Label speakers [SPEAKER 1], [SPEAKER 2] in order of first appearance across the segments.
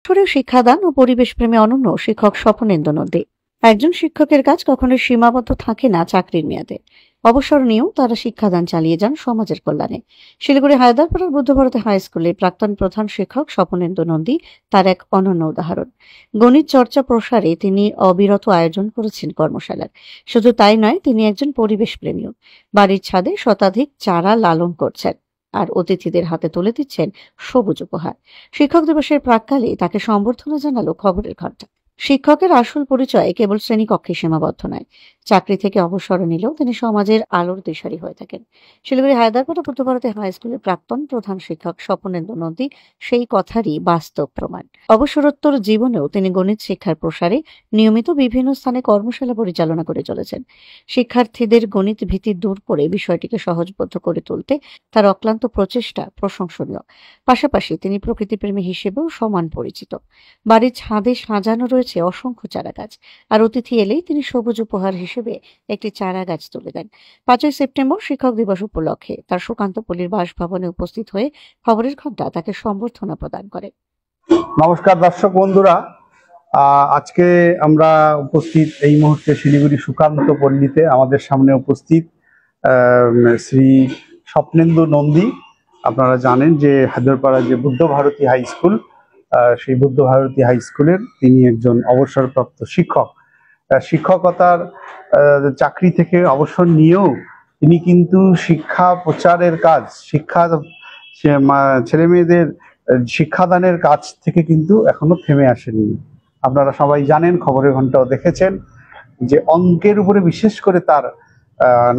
[SPEAKER 1] আসরে শিক্ষাদান ও পরিবেশ প্রেমে অনন্য শিক্ষক স্বপনেন্দু নন্দী। একজন শিক্ষকের কাজ কখনোই সীমাবদ্ধ থাকে না চাকরির মেয়াদে। অবসর নিয়েও তারা শিক্ষাদান চালিয়ে যান সমাজের কল্যাণে। শিলিগুড়ি হায়দারপাড়ার বুদ্ধভারতী হাই স্কুলের প্রাক্তন প্রধান শিক্ষক স্বপনেন্দু নন্দী তার এক অনন্য উদাহরণ। গণিত চর্চা প্রসারে তিনি অবিরত আয়োজন করেছেন কর্মশালার। শুধু তাই নয়, তিনি একজন পরিবেশ প্রেমীও। বাড়ির ছাদে শতাধিক চারা লালন করছেন আর অতিথিদের হাতে তুলে দিচ্ছেন সবুজ উপহার। শিক্ষক দিবসের প্রাক্কালে তাকে সম্বর্ধনা জানালো খবরের ঘণ্টা। শিক্ষকের আসল পরিচয় কেবল শ্রেণীকক্ষে সীমাবদ্ধ নয়। চাকরি থেকে অবসর নিলেও তিনি সমাজের আলোর দিশারি হয়ে থাকেন। শিলিগুড়ি হায়দারপাড়া বুদ্ধভারতী হাই স্কুলের প্রাক্তন প্রধান শিক্ষক স্বপনেন্দু নন্দী সেই কথারই বাস্তব প্রমাণ। অবসরোত্তর জীবনেও তিনি গণিত শিক্ষার প্রসারে নিয়মিত বিভিন্ন স্থানে কর্মশালা পরিচালনা করে চলেছেন। শিক্ষার্থীদের গণিত ভীতি দূর করে বিষয়টিকে সহজবোধ্য করে তুলতে তার অক্লান্ত প্রচেষ্টা প্রশংসনীয়। পাশাপাশি তিনি প্রকৃতিপ্রেমী হিসেবেও সমান পরিচিত। বাড়ির ছাদে সাজানো রয়েছে অসংখ্য চারা গাছ, আর অতিথি এলেই তিনি সবুজ উপহার হিসেবে একটি চারা গাছ তুলে দেন। 5ই সেপ্টেম্বর শিক্ষক দিবস উপলক্ষে তার সুকান্তপল্লীর বাসভবনে উপস্থিত হয়ে খবরের ঘণ্টা তাকে সম্বর্ধনা প্রদান করে।
[SPEAKER 2] নমস্কার দর্শক বন্ধুরা, আজকে আমরা উপস্থিত এই মুহূর্তে শিলিগুড়ি সুকান্ত পল্লীতে। আমাদের সামনে উপস্থিত শ্রী স্বপ্নেন্দু নন্দী। আপনারা জানেন যে হায়দরপাড়া যে বুদ্ধভারতী হাই স্কুল, সেই বুদ্ধভারতী হাই স্কুলের তিনি একজন অবসরপ্রাপ্ত শিক্ষক। শিক্ষকতার চাকরি থেকে অবসর নিয়েও তিনি কিন্তু শিক্ষা প্রচারের কাজ, ছেলে মেয়েদের শিক্ষাদানের কাজ থেকে কিন্তু এখনো থেমে আসেননি। আপনারা সবাই জানেন, খবরের ঘন্টাও দেখেছেন যে অঙ্কের উপরে বিশেষ করে তার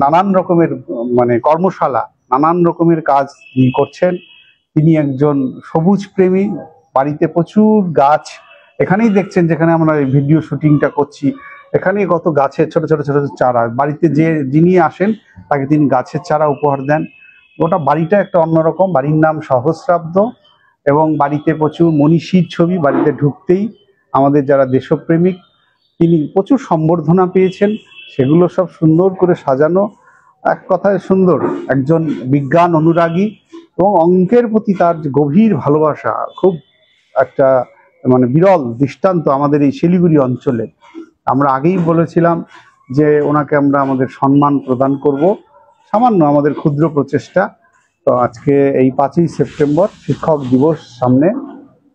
[SPEAKER 2] নানান রকমের কর্মশালা, নানান রকমের কাজ তিনি করছেন। তিনি একজন সবুজ প্রেমী। বাড়িতে প্রচুর গাছ, এখানেই দেখছেন যেখানে আমরা ভিডিও শুটিংটা করছি, এখানেই কত গাছের ছোট ছোট ছোট চারা। বাড়িতে যিনি আসেন তাকে তিনি গাছের চারা উপহার দেন। গোটা বাড়িটা একটা অন্যরকম। বাড়ির নাম সহস্রাব্দ, এবং বাড়িতে প্রচুর মনীষীর ছবি। বাড়িতে ঢুকতেই আমাদের যারা দেশপ্রেমিক, তিনি প্রচুর সম্বর্ধনা পেয়েছেন, সেগুলো সব সুন্দর করে সাজানো। এক কথায় সুন্দর একজন বিজ্ঞান অনুরাগী, এবং অঙ্কের প্রতি তার গভীর ভালোবাসা খুব একটা বিরল দৃষ্টান্ত আমাদের এই শিলিগুড়ি অঞ্চলে। আমরা আগেই বলেছিলাম যে ওনাকে আমরা আমাদের সম্মান প্রদান করব, সামান্য আমাদের ক্ষুদ্র প্রচেষ্টা। তো আজকে এই 5ই সেপ্টেম্বর শিক্ষক দিবস সামনে,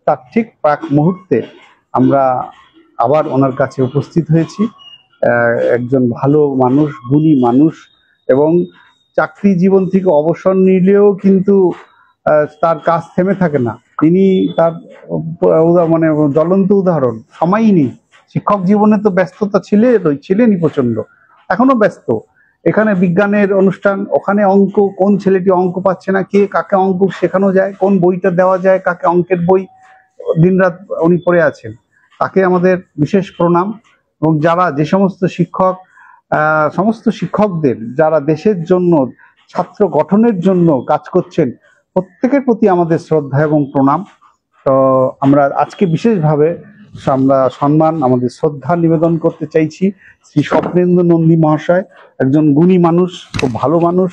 [SPEAKER 2] তার ঠিক প্রাক মুহূর্তে আমরা আবার ওনার কাছে উপস্থিত হয়েছি। একজন ভালো মানুষ, গুণী মানুষ, এবং চাকরি জীবন থেকে অবসর নিলেও কিন্তু তার কাজ থেমে থাকে না। তিনি তার জ্বলন্ত উদাহরণ। সময়ই নেই। শিক্ষক জীবনে তো ব্যস্ততা ছিলেনই প্রচন্ড, এখনো ব্যস্ত। এখানে বিজ্ঞানের অনুষ্ঠান, ওখানে অঙ্ক, কোন ছেলেটি অঙ্ক পাচ্ছে না, কে কাকে অঙ্ক শেখানো যায়, কোন বইটা দেওয়া যায়, কাকে অঙ্কের বই, দিনরাত উনি পড়ে আছেন। তাকে আমাদের বিশেষ প্রণাম। এবং যে সমস্ত শিক্ষকদের যারা দেশের জন্য, ছাত্র গঠনের জন্য কাজ করছেন, প্রত্যেকের প্রতি আমাদের শ্রদ্ধা এবং প্রণাম। তো আমরা আজকে বিশেষভাবে আমরা আমাদের শ্রদ্ধা নিবেদন করতে চাইছি শ্রী স্বপ্নেন্দু নন্দী মহাশয়। একজন গুণী মানুষ, খুব ভালো মানুষ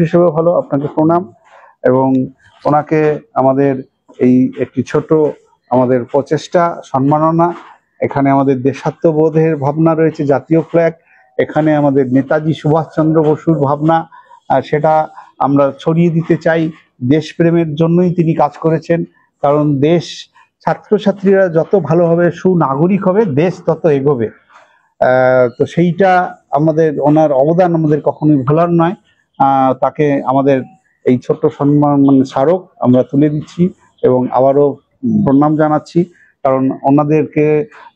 [SPEAKER 2] হিসেবে ভালো। আপনাকে প্রণাম। এবং ওনাকে আমাদের এই একটি ছোট আমাদের প্রচেষ্টা, সম্মাননা। এখানে আমাদের দেশাত্মবোধের ভাবনা রয়েছে, জাতীয় ফ্ল্যাগ। এখানে আমাদের নেতাজি সুভাষচন্দ্র বসুর ভাবনা, সেটা আমরা ছড়িয়ে দিতে চাই। দেশপ্রেমের জন্যই তিনি কাজ করেছেন, কারণ ছাত্রছাত্রীরা যত ভালো হবে, সুনাগরিক হবে, দেশ তত এগোবে। তো সেইটা ওনার অবদান আমাদের কখনোই ভোলার নয়। তাকে আমাদের এই ছোট্ট সম্মান স্মারক আমরা তুলে দিচ্ছি, এবং আবারও প্রণাম জানাচ্ছি। কারণ ওনাদেরকে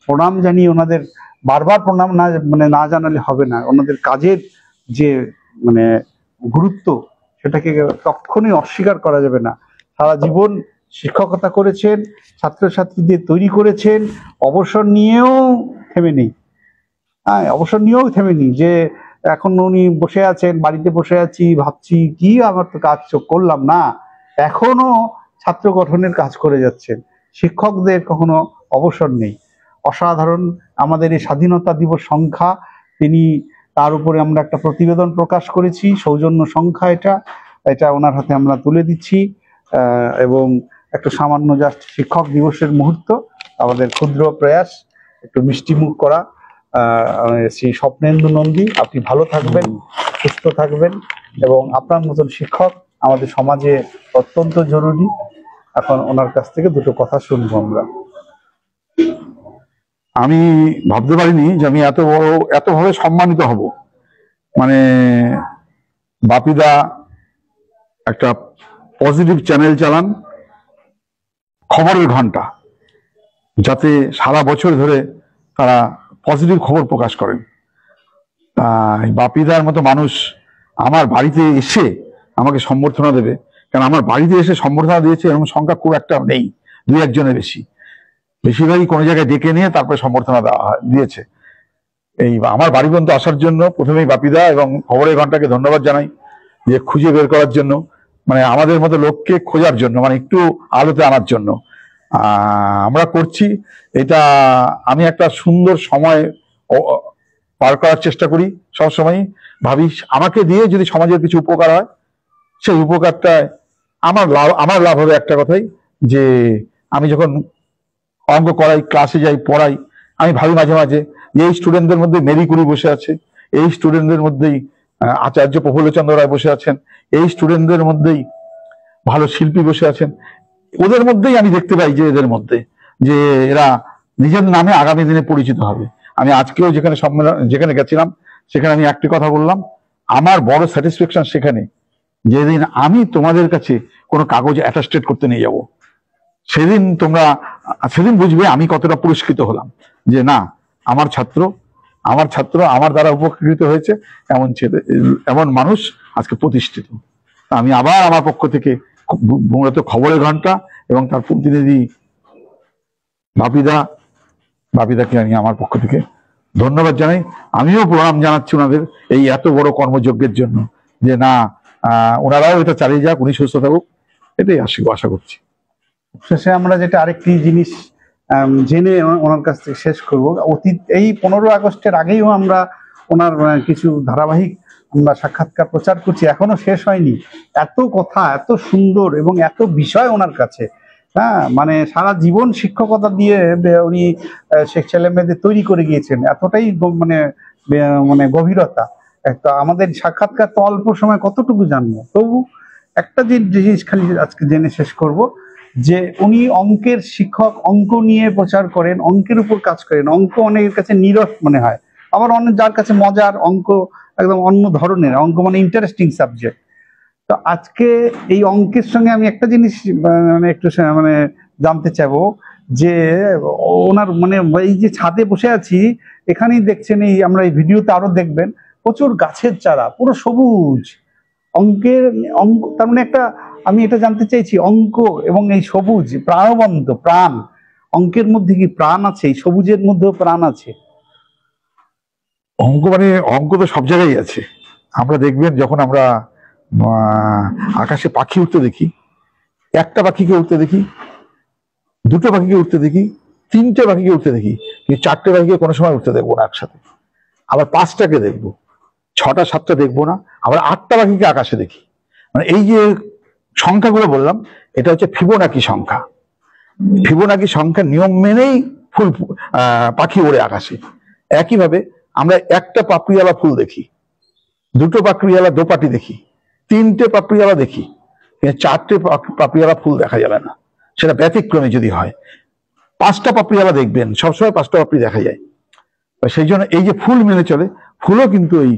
[SPEAKER 2] প্রণাম জানিয়ে ওনাদের বারবার প্রণাম না জানালে হবে না। ওনাদের কাজের যে গুরুত্ব, সেটাকে কখনোই অস্বীকার করা যাবে না। সারা জীবন শিক্ষকতা করেছেন, ছাত্রছাত্রীদের তৈরি করেছেন। অবসর নিয়েও থেমে নেই যে এখন উনি বসে আছেন, বাড়িতে বসে আছি, ভাবছি কি আমার তো কাজ করলাম না। এখনো ছাত্র গঠনের কাজ করে যাচ্ছেন। শিক্ষকদের কখনো অবসর নেই। অসাধারণ আমাদের এই স্বাধীনতা দিবস সংখ্যা। তার উপরে আমরা একটা প্রতিবেদন প্রকাশ করেছি, সৌজন্য সংখ্যা। এটা ওনার হাতে আমরা তুলে দিচ্ছি। এবং একটু সামান্য জাস্ট শিক্ষক দিবসের মুহূর্ত, আমাদের ক্ষুদ্র প্রয়াস একটু মিষ্টি মুখ করা। শ্রী স্বপ্নেন্দু নন্দী, আপনি ভালো থাকবেন, সুস্থ থাকবেন, এবং আপনার মতন শিক্ষক আমাদের সমাজে অত্যন্ত জরুরি। এখন ওনার কাছ থেকে দুটো কথা শুনবো আমরা।
[SPEAKER 3] আমি ভাবতে পারিনি যে আমি এতভাবে সম্মানিত হব। মানে বাপিদা একটা পজিটিভ চ্যানেল চালান, খবরের ঘন্টা, যাতে সারা বছর ধরে তারা পজিটিভ খবর প্রকাশ করেন। বাপিদার মতো মানুষ আমার বাড়িতে এসে আমাকে সম্বর্ধনা দেবে, কারণ আমার বাড়িতে এসে সম্বর্ধনা দিয়েছে এরকম সংখ্যা খুব একটা নেই, 2-1 জনের বেশি। বেশিরভাগই কোনো জায়গায় ডেকে নিয়ে তারপরে সম্বর্ধনা দিয়েছে। এই আমার বাড়ি পর্যন্ত আসার জন্য প্রথমেই বাপিদা এবং খবরের ঘন্টাকে ধন্যবাদ জানাই, যে খুঁজে বের করার জন্য, মানে আমাদের মতো লোককে খোঁজার জন্য, মানে একটু আলোতে আনার জন্য আমরা করছি এটা। আমি একটা সুন্দর সময় পার করার চেষ্টা করি সবসময়। ভাবি আমাকে দিয়ে যদি সমাজের কিছু উপকার হয়, সেই উপকারটায় আমার লাভ হবে একটা কথাই, যে আমি যখন অঙ্ক করাই, ক্লাসে যাই, পড়াই, আমি ভাবি মাঝে মাঝে এই স্টুডেন্টদের মধ্যে মেরি কুরি বসে আছে, এই স্টুডেন্টদের মধ্যেই আচার্য প্রফুল্লচন্দ্র রায় বসে আছেন, এই স্টুডেন্টদের মধ্যেই ভালো শিল্পী বসে আছেন। ওদের মধ্যেই আমি দেখতে পাই যে এদের মধ্যে যে এরা নিজের নামে আগামী দিনে পরিচিত হবে। আমি আজকেও যেখানে গেছিলাম সেখানে আমি একটি কথা বললাম, আমার বড় স্যাটিসফ্যাকশন সেখানে, যেদিন আমি তোমাদের কাছে কোনো কাগজ অ্যাটাস্টেড করতে নিয়ে যাব, সেদিন বুঝবে আমি কতটা পুরস্কৃত হলাম, যে না আমার ছাত্র আমার দ্বারা উপকৃত হয়েছে, এমন মানুষ আজকে প্রতিষ্ঠিত। আমি আবার আমার পক্ষ থেকে মূলত খবরের ঘন্টা এবং তার প্রতিনিধি বাপিদাকে আমি আমার পক্ষ থেকে ধন্যবাদ জানাই। আমিও প্রণাম জানাচ্ছি ওনাদের এই এত বড় কর্মযজ্ঞের জন্য, যে না ওনারাও এটা চালিয়ে যাক, উনি সুস্থ থাকুক, এটাই আশা করছি।
[SPEAKER 2] শেষে আমরা যেটা আরেকটি জিনিস জেনে ওনার কাছ থেকে শেষ করবো, এই 15 আগস্টের আগেও আমরা ওনার কিছু ধারাবাহিক আমরা সাক্ষাৎকার প্রচার করছি, এখনো শেষ হয়নি। এত কথা, এত সুন্দর এবং এত বিষয় ওনার কাছে, হ্যাঁ, মানে সারা জীবন শিক্ষকতা দিয়ে উনি ছেলে মেয়েদের তৈরি করে গিয়েছেন, এতটাই মানে গভীরতা। তো আমাদের সাক্ষাৎকার তো অল্প সময় কতটুকু জানবো, তবু একটা জিনিস খালি আজকে জেনে শেষ করব, যে উনি অঙ্কের শিক্ষক, অঙ্ক নিয়ে প্রচার করেন, অঙ্কের উপর কাজ করেন। অঙ্ক অনেকের কাছে নীরস মনে হয়, আবার অনেক যার কাছে মজার, অঙ্ক একদম অন্য ধরনের, অঙ্ক মানে ইন্টারেস্টিং সাবজেক্ট। তো আজকে এই অঙ্কের সঙ্গে আমি একটা জিনিস একটু জানতে চাইবো, যে ওনার এই যে ছাদে বসে আছি, এখানেই দেখছেন, আমরা এই ভিডিওতে আরো দেখবেন, প্রচুর গাছের চারা, পুরো সবুজ। অঙ্ক তার মানে একটা, আমি এটা জানতে চাইছি, অঙ্ক এবং এই সবুজ প্রাণবন্ত, প্রাণ, অঙ্কের মধ্যে কি প্রাণ আছে? এই সবুজের মধ্যেও প্রাণ আছে?
[SPEAKER 3] অঙ্ক তো সব জায়গায় আছে। আমরা দেখবেন যখন আমরা আকাশে পাখি উঠতে দেখি, একটা পাখিকে উঠতে দেখি, দুটো পাখিকে উঠতে দেখি, 3টে পাখিকে উঠতে দেখি, কিন্তু 4টে পাখিকে কোনো সময় উঠতে দেখবো না একসাথে। আবার 5টাকে দেখবো, 6টা 7টা দেখবো না, আবার 8টা পাখিকে আকাশে দেখি। মানে এই যে সংখ্যাগুলো বললাম, এটা হচ্ছে ফিবোনাকি সংখ্যা। ফিবোনাকি সংখ্যার নিয়ম মেনেই পাখি ওড়ে আকাশে। একইভাবে আমরা একটা পাপড়িওয়ালা ফুল দেখি, দুটো পাপড়িওয়ালা দোপাটি দেখি, 3টে পাপড়িওয়ালা দেখি, 4টে পাপড়িওয়ালা ফুল দেখা যাবে না, সেটা ব্যতিক্রমে যদি হয়। 5টা পাপড়িওয়ালা দেখবেন, সবসময় 5টা পাপড়ি দেখা যায়। সেই জন্য এই যে ফুল মেনে চলে, ফুলও কিন্তু এই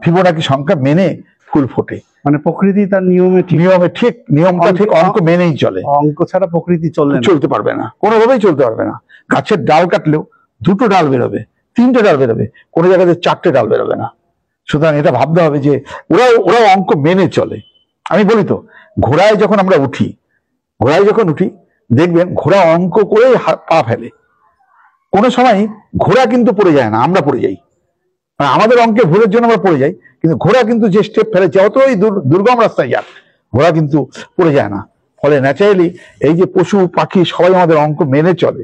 [SPEAKER 3] ফিবোনাকি সংখ্যা মেনে ফুল ফোটে।
[SPEAKER 2] মানে প্রকৃতি তার
[SPEAKER 3] নিয়মটা ঠিক অঙ্ক মেনেই চলে।
[SPEAKER 2] অঙ্ক ছাড়া প্রকৃতি
[SPEAKER 3] চলতে পারবে না, কোনোভাবেই চলতে পারবে না। গাছের ডাল কাটলেও 2টো ডাল বেরোবে, 3টে ডাল বেরোবে, কোনো জায়গাতে 4টে ডাল বেরোবে না। সুতরাং এটা ভাবতে হবে যে ওরাও অঙ্ক মেনে চলে। আমি বলি তো, ঘোড়ায় যখন উঠি দেখবেন ঘোড়া অঙ্ক করে পা ফেলে। কোনো সময় ঘোড়া কিন্তু পড়ে যায় না, আমরা পড়ে যাই। আমাদের অঙ্কে ভুলের জন্য আমরা পড়ে যাই, কিন্তু ঘোড়া কিন্তু যে স্টেপ ফেলে, যতই দুর্গম রাস্তায় যাক, ঘোড়া কিন্তু পড়ে যায় না। ফলে ন্যাচারালি এই যে পশু পাখি সবাই আমাদের অঙ্ক মেনে চলে,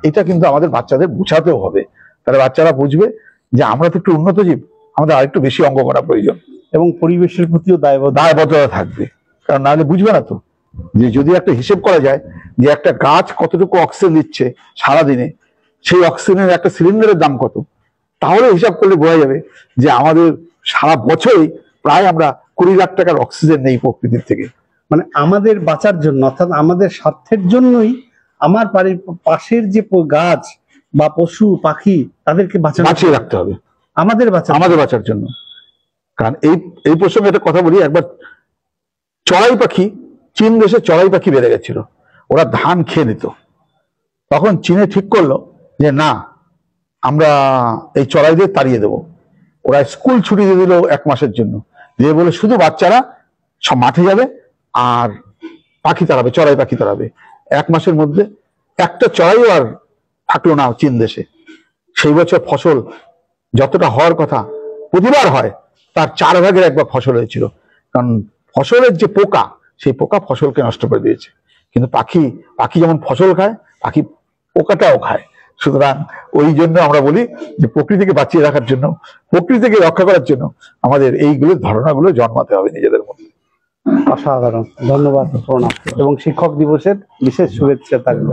[SPEAKER 3] এটা কিন্তু আমাদের বাচ্চাদের বোঝাতেও হবে। তাহলে বাচ্চারা বুঝবে যে আমরা তো একটু উন্নত জীব, আমাদের আরেকটু বেশি অঙ্ক করা প্রয়োজন,
[SPEAKER 2] এবং পরিবেশের প্রতিও দায়বদ্ধতা
[SPEAKER 3] থাকবে। কারণ নাহলে বুঝবে না তো যে যদি একটা হিসেব করা যায় যে একটা গাছ কতটুকু অক্সিজেন দিচ্ছে সারাদিনে, সেই অক্সিজেনের একটা সিলিন্ডারের দাম কত, তাহলে হিসাব করলে বোঝা যাবে যে আমাদের সারা বছরই প্রায় আমরা 20 লাখ টাকার অক্সিজেন নেই প্রকৃতির থেকে।
[SPEAKER 2] মানে আমাদের বাঁচার জন্য, অর্থাৎ আমাদের স্বার্থের জন্যই আমার বাড়ির পাশের যে গাছ বা পশু পাখি তাদেরকে
[SPEAKER 3] বাঁচিয়ে রাখতে হবে
[SPEAKER 2] আমাদের
[SPEAKER 3] বাঁচার জন্য। কারণ এই প্রসঙ্গে একটা কথা বলি, একবার চড়াই পাখি, চীন দেশে চড়াই পাখি বেড়ে গেছিল, ওরা ধান খেয়ে নিত। তখন চীনে ঠিক করলো যে না, আমরা এই চড়াইদের তাড়িয়ে দেবো। ওরা স্কুল ছুটি দিয়ে দিল 1 মাসের জন্য, দিয়ে বলে শুধু বাচ্চারা সব মাঠে যাবে আর পাখি তাড়াবে, চড়াই পাখি তাড়াবে। 1 মাসের মধ্যে একটা চড়াইও আর থাকলো না চীন দেশে। সেই বছর ফসল যতটা হওয়ার কথা প্রতিবার হয়, তার 4 ভাগের 1 ভাগ ফসল হয়েছিল। কারণ ফসলের যে পোকা, সেই পোকা ফসলকে নষ্ট করে দিয়েছে। কিন্তু পাখি যেমন ফসল খায়, পাখি পোকাটাও খায়। সুতরাং ওই জন্য আমরা বলি যে প্রকৃতিকে বাঁচিয়ে রাখার জন্য, প্রকৃতিকে রক্ষা করার জন্য আমাদের এইগুলো ধারণাগুলো জন্মাতে হবে নিজেদের মধ্যে।
[SPEAKER 2] অসাধারণ, ধন্যবাদ, প্রণাম এবং শিক্ষক দিবসের বিশেষ শুভেচ্ছা থাকবে।